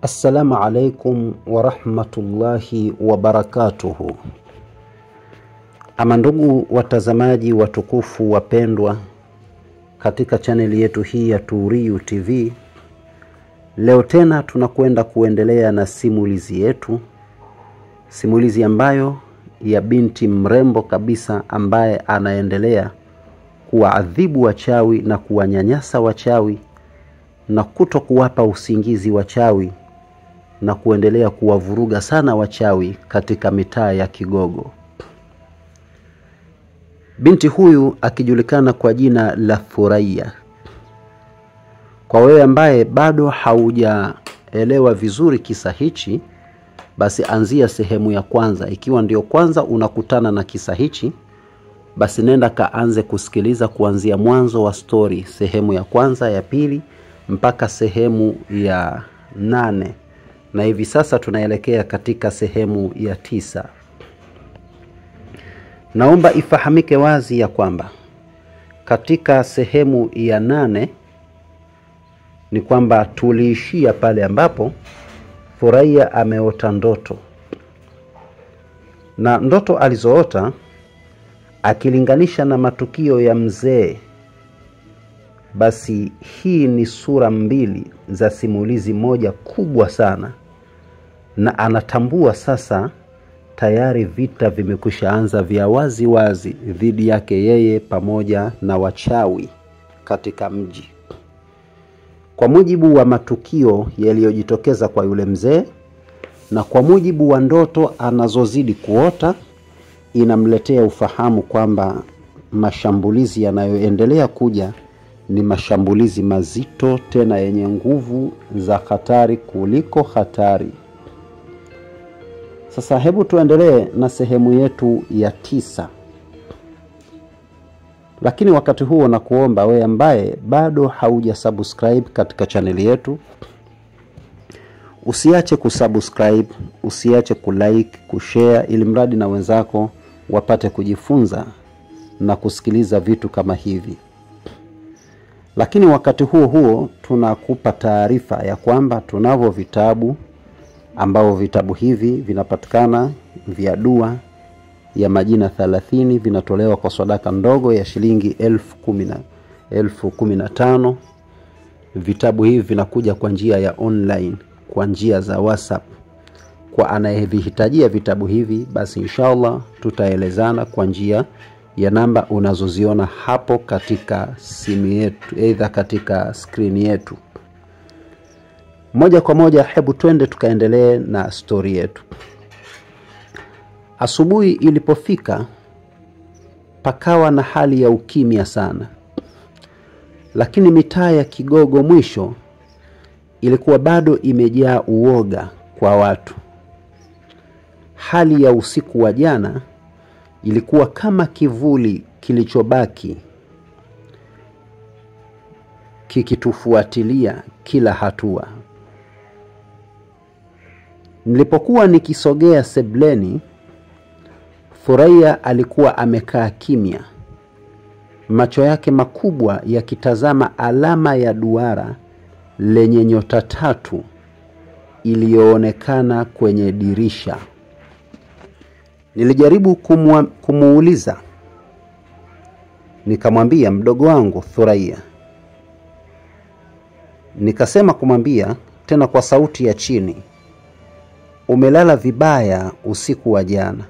Assalamu alaikum wa rahmatullahi wa barakatuhu. Ama ndugu watazamaji watukufu wapendwa katika chaneli yetu hii ya Turiyu TV, leo tena tunakwenda kuendelea na simulizi yetu, simulizi ambayo ya binti mrembo kabisa ambaye anaendelea kuwaadhibu wachawi na kuwanyanyasa wachawi na kutokuwapa usingizi wachawi na kuendelea kuwavuruga sana wachawi katika mitaa ya Kigogo. Binti huyu akijulikana kwa jina la Thuraiya. Kwa wewe ambaye bado haujaelewa vizuri kisa hichi, basi anzia sehemu ya kwanza. Ikiwa ndio kwanza unakutana na kisa hichi, basi nenda kaanze kusikiliza kuanzia mwanzo wa story, sehemu ya kwanza, ya pili, mpaka sehemu ya 8. Na hivi sasa tunaelekea katika sehemu ya 9. Naomba ifahamike wazi ya kwamba katika sehemu ya 8 ni kwamba tuliishia pale ambapo Thuraiya ameota ndoto. Na ndoto alizoota akilinganisha na matukio ya mzee, basi hii ni sura mbili za simulizi moja kubwa sana, na anatambua sasa tayari vita vimekushaanza vya wazi wazi dhidi yake yeye pamoja na wachawi katika mji. Kwa mujibu wa matukio yaliyojitokeza kwa yule mzee na kwa mujibu wa ndoto anazozidi kuota, inamletea ufahamu kwamba mashambulizi yanayoendelea kuja ni mashambulizi mazito tena yenye nguvu za hatari kuliko hatari. Sasa hebu tuendelee na sehemu yetu ya 9. Lakini wakati huo nakuomba wewe ambaye bado haujasubscribe katika channel yetu, usiache kusubscribe, usiache kulike, kushare, ili mradi na wenzako wapate kujifunza na kusikiliza vitu kama hivi. Lakini wakati huo tunakupa taarifa ya kwamba tunavyo vitabu ambao vitabu hivi vinapatikana vya dua ya majina 30, vinatolewa kwa sadaka ndogo ya shilingi 10,015. Vitabu hivi vinakuja kwa njia ya online, kwa njia za WhatsApp. Kwa anayevihitajia vitabu hivi, basi inshallah tutaelezana kwa njia ya namba unazoziona hapo katika simu yetu, aidha katika screen yetu. Moja kwa moja hebu twende tukaendelee na story yetu. Asubuhi ilipofika, pakawa na hali ya ukimya sana. Lakini mitaa ya Kigogo mwisho ilikuwa bado imejaa uoga kwa watu. Hali ya usiku wa jana ilikuwa kama kivuli kilichobaki kikitufuatilia kila hatua. Nilipokuwa nikisogea sebleni, Thuraiya alikuwa amekaa kimya, macho yake makubwa yakitazama alama ya duara lenye nyota 3 iliyoonekana kwenye dirisha. Nilijaribu kumuuliza, nikamwambia, mdogo wangu Thuraiya, nikasema kumwambia tena kwa sauti ya chini, umelala vibaya usiku wa jana.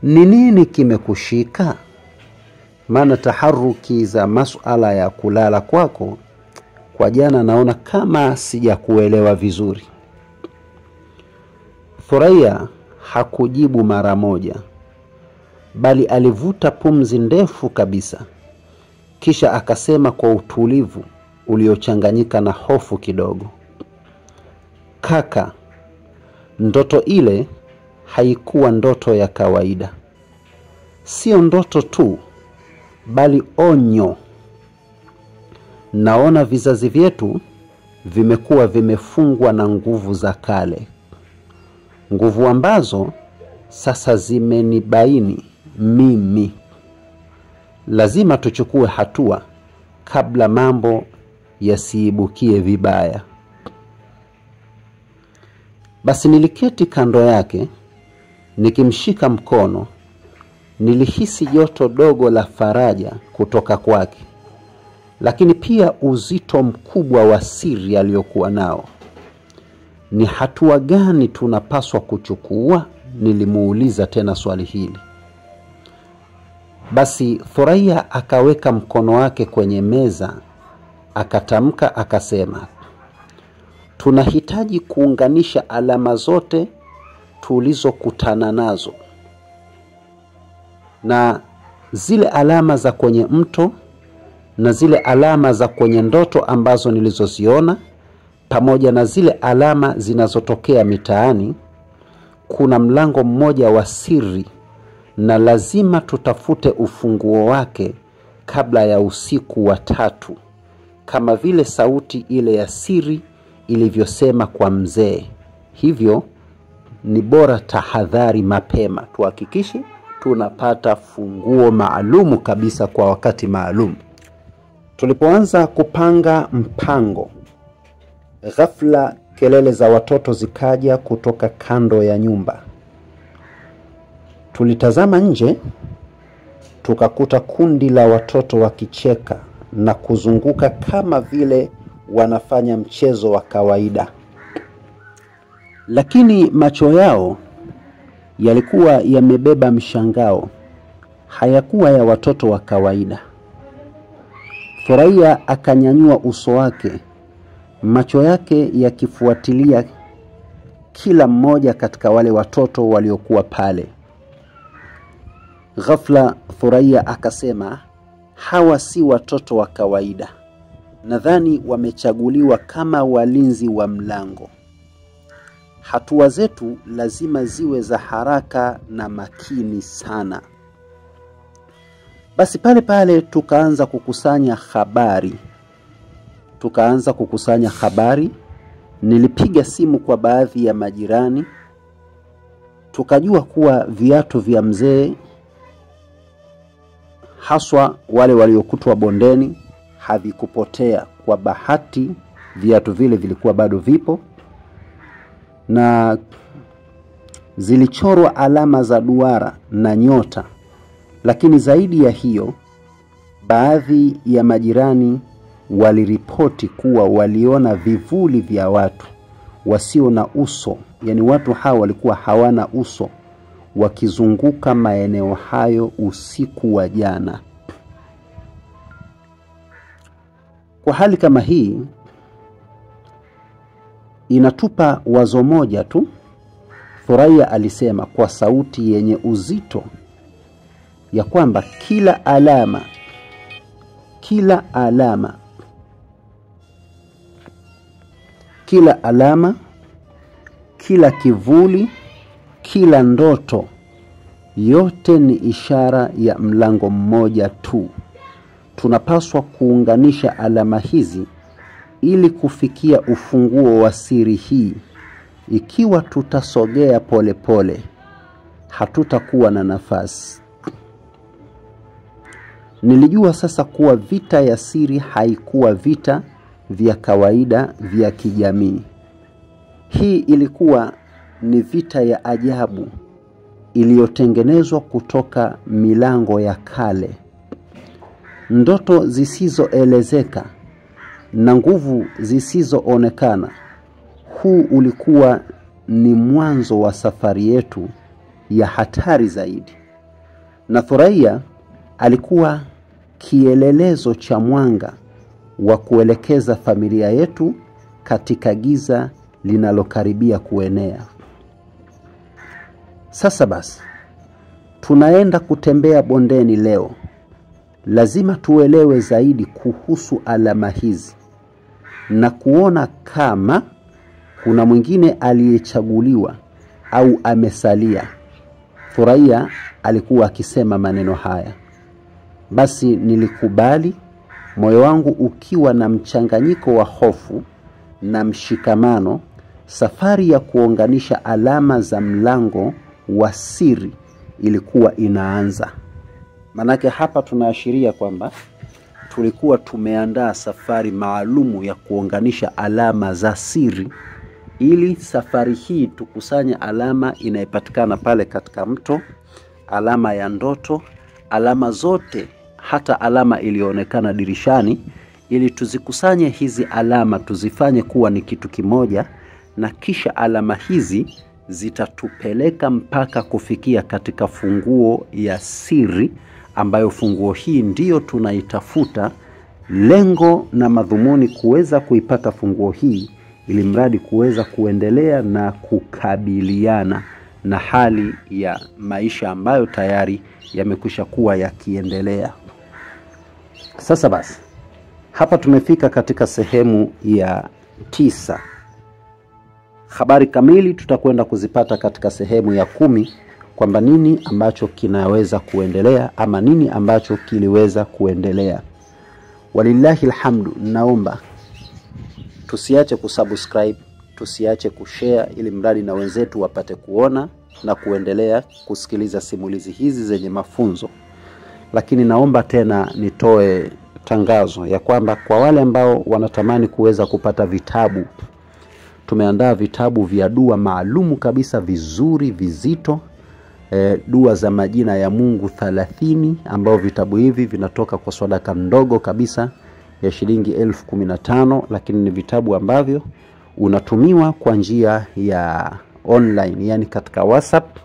Ni nini kimekushika? Maana taharuki za masuala ya kulala kwako kwa jana naona kama sijakuelewa vizuri. Thuraiya hakujibu mara moja, bali alivuta pumzi ndefu kabisa. Kisha akasema kwa utulivu uliochanganyika na hofu kidogo, kaka, ndoto ile haikuwa ndoto ya kawaida. Sio ndoto tu, bali onyo. Naona vizazi vyetu vimekuwa vimefungwa na nguvu za kale. Nguvu ambazo sasa zimenibaini mimi. Lazima tuchukue hatua kabla mambo yasiibukie vibaya. Basi niliketi kando yake, nikimshika mkono. Nilihisi joto dogo la faraja kutoka kwake, lakini pia uzito mkubwa wa siri aliyokuwa nao. Ni hatua gani tunapaswa kuchukua? Nilimuuliza tena swali hili. Basi Thuraiya akaweka mkono wake kwenye meza, akatamka akasema, tunahitaji kuunganisha alama zote tulizokutana nazo, na zile alama za kwenye mto na zile alama za kwenye ndoto ambazo nilizoziona, pamoja na zile alama zinazotokea mitaani. Kuna mlango mmoja wa siri, na lazima tutafute ufunguo wake kabla ya usiku wa 3, kama vile sauti ile ya siri ilivyosema kwa mzee. Hivyo ni bora tahadhari mapema, tuhakikishe tunapata funguo maalumu kabisa kwa wakati maalum. Tulipoanza kupanga mpango, ghafla kelele za watoto zikaja kutoka kando ya nyumba. Tulitazama nje, tukakuta kundi la watoto wakicheka na kuzunguka kama vile wanafanya mchezo wa kawaida. Lakini macho yao yalikuwa yamebeba mshangao, hayakuwa ya watoto wa kawaida. Thuraiya akanyanyua uso wake, macho yake yakifuatilia kila mmoja katika wale watoto waliokuwa pale. Ghafla Thuraiya akasema, hawa si watoto wa kawaida. Nadhani wamechaguliwa kama walinzi wa mlango. Hatua zetu lazima ziwe za haraka na makini sana. Basi pale tukaanza kukusanya habari. Nilipiga simu kwa baadhi ya majirani. Tukajua kuwa viatu vya mzee, haswa wale waliokutwa bondeni, havikupotea. Kwa bahati viatu vile vilikuwa bado vipo, na zilichorwa alama za duara na nyota. Lakini zaidi ya hiyo, baadhi ya majirani waliripoti kuwa waliona vivuli vya watu wasio na uso, yani watu hao walikuwa hawana uso, wakizunguka maeneo hayo usiku wa jana. Kwa hali kama hii, inatupa wazo moja tu. Thuraiya alisema kwa sauti yenye uzito ya kwamba kila alama, kila kivuli, kila ndoto, yote ni ishara ya mlango mmoja tu. Tunapaswa kuunganisha alama hizi ili kufikia ufunguo wa siri hii. Ikiwa tutasogea pole, hatutakuwa na nafasi. Nilijua sasa kuwa vita ya siri haikuwa vita vya kawaida vya kijamii. Hii ilikuwa ni vita ya ajabu iliyotengenezwa kutoka milango ya kale. Ndoto zisizoelezeka na nguvu zisizoonekana. Huu ulikuwa ni mwanzo wa safari yetu ya hatari zaidi. Na Thuraiya alikuwa kielelezo cha mwanga wa kuelekeza familia yetu katika giza linalokaribia kuenea. Sasa basi, tunaenda kutembea bondeni leo. Lazima tuelewe zaidi kuhusu alama hizi na kuona kama kuna mwingine aliyechaguliwa au amesalia. Thuraiya alikuwa akisema maneno haya. Basi nilikubali, moyo wangu ukiwa na mchanganyiko wa hofu na mshikamano. Safari ya kuunganisha alama za mlango wa siri ilikuwa inaanza. Manake hapa tunaashiria kwamba tulikuwa tumeandaa safari maalumu ya kuunganisha alama za siri ili safari hii tukusanye alama inayopatikana pale katika mto, alama ya ndoto, alama zote, hata alama iliyoonekana dirishani, ili tuzikusanye hizi alama, tuzifanye kuwa ni kitu kimoja, na kisha alama hizi zitatupeleka mpaka kufikia katika funguo ya siri, ambayo funguo hii ndiyo tunaitafuta. Lengo na madhumuni kuweza kuipata funguo hii, ili mradi kuweza kuendelea na kukabiliana na hali ya maisha ambayo tayari yamekwisha kuwa yakiendelea. Sasa basi, hapa tumefika katika sehemu ya 9. Habari kamili tutakwenda kuzipata katika sehemu ya 10, kwamba nini ambacho kinaweza kuendelea ama nini ambacho kiliweza kuendelea. Walillahi alhamdu. Naomba tusiache kusubscribe, tusiache kushare, ili mradi na wenzetu wapate kuona na kuendelea kusikiliza simulizi hizi zenye mafunzo. Lakini naomba tena nitoe tangazo ya kwamba kwa wale ambao wanatamani kuweza kupata vitabu, tumeandaa vitabu vya dua maalumu kabisa, vizuri, vizito, dua za majina ya Mungu 30, ambao vitabu hivi vinatoka kwa sadaka ndogo kabisa ya shilingi 15,000, lakini ni vitabu ambavyo unatumiwa kwa njia ya online, yani katika WhatsApp,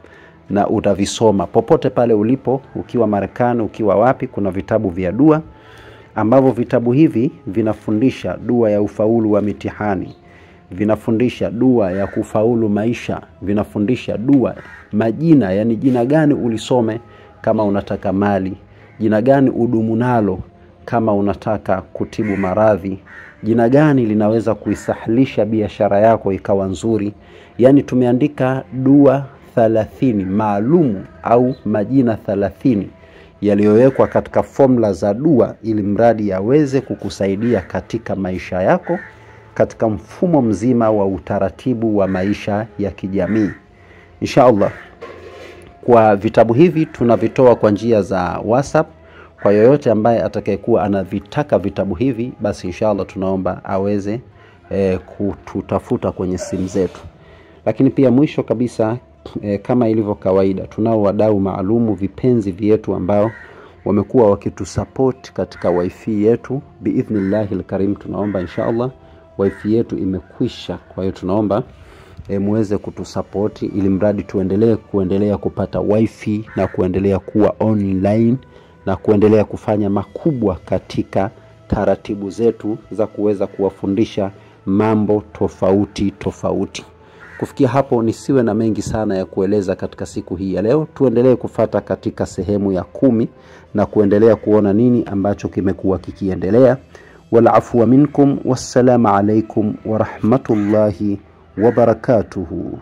na utavisoma popote pale ulipo, ukiwa Marekani, ukiwa wapi. Kuna vitabu vya dua ambavyo vitabu hivi vinafundisha dua ya ufaulu wa mitihani, vinafundisha dua ya kufaulu maisha, vinafundisha dua majina, yani jina gani ulisome kama unataka mali, jina gani udumu nalo kama unataka kutibu maradhi, jina gani linaweza kuisahlisha biashara yako ikawa nzuri. Yani tumeandika dua 30 maalumu, au majina 30 yaliyowekwa katika formula za dua, ili mradi yaweze kukusaidia katika maisha yako, katika mfumo mzima wa utaratibu wa maisha ya kijamii. Inshallah, kwa vitabu hivi tunavitoa kwa njia za WhatsApp. Kwa yoyote ambaye atakayekuwa anavitaka vitabu hivi, basi inshallah tunaomba aweze kututafuta kwenye simu zetu. Lakini pia mwisho kabisa, kama ilivyo kawaida, tunao wadau maalumu, vipenzi vyetu ambao wamekuwa wakitusupport katika wifi yetu. Biidhnillahi alkarim, tunaomba inshallah wifi yetu imekwisha. Kwa hiyo tunaomba muweze kutusupport, ili mradi kuendelea kupata wifi na kuendelea kuwa online na kuendelea kufanya makubwa katika taratibu zetu za kuweza kuwafundisha mambo tofauti. Kufikia hapo, nisiwe na mengi sana ya kueleza katika siku hii ya leo. Tuendelee kufata katika sehemu ya 10 na kuendelea kuona nini ambacho kimekuwa kikiendelea. Wala afwa minkum, wassalamu alaikum wa rahmatullahi wa barakatuhu.